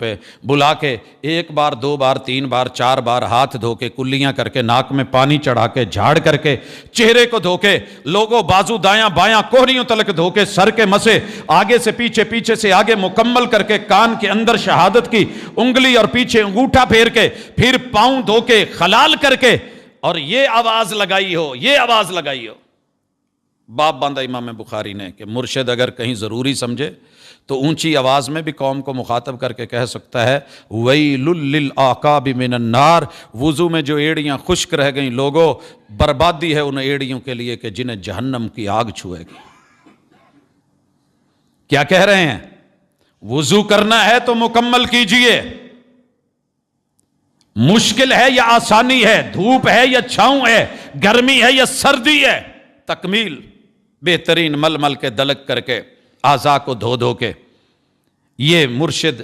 پہ بلا کے 1 بار 2 بار 3 بار 4 بار ہاتھ دھو کے کلیاں کر کے ناک میں پانی چڑھا کے جھاڑ کر کے چہرے کو دھو کے لوگوں بازو دایاں بایاں کوہنیوں تلک دھو کے سر کے مسے آگے سے پیچھے پیچھے سے آگے مکمل کر کے کان کے اندر شہادت کی انگلی اور پیچھے انگوٹھا پھیر کے پھر پاؤں دھو کے خلال کر کے اور یہ آواز لگائی ہو باب باندھا امام بخاری نے کہ مرشد اگر کہیں ضروری سمجھے تو اونچی آواز میں بھی قوم کو مخاطب کر کے کہہ سکتا ہے ویل للعقاب من النار، وضو میں جو ایڑیاں خشک رہ گئیں لوگوں، بربادی ہے ان ایڑیوں کے لیے کہ جنہیں جہنم کی آگ چھوئے گی۔ کیا کہہ رہے ہیں؟ وضو کرنا ہے تو مکمل کیجئے، مشکل ہے یا آسانی ہے، دھوپ ہے یا چھاؤں ہے، گرمی ہے یا سردی ہے، تکمیل بہترین مل مل کے دلک کر کے اعضاء کو دھو دھو کے۔ یہ مرشد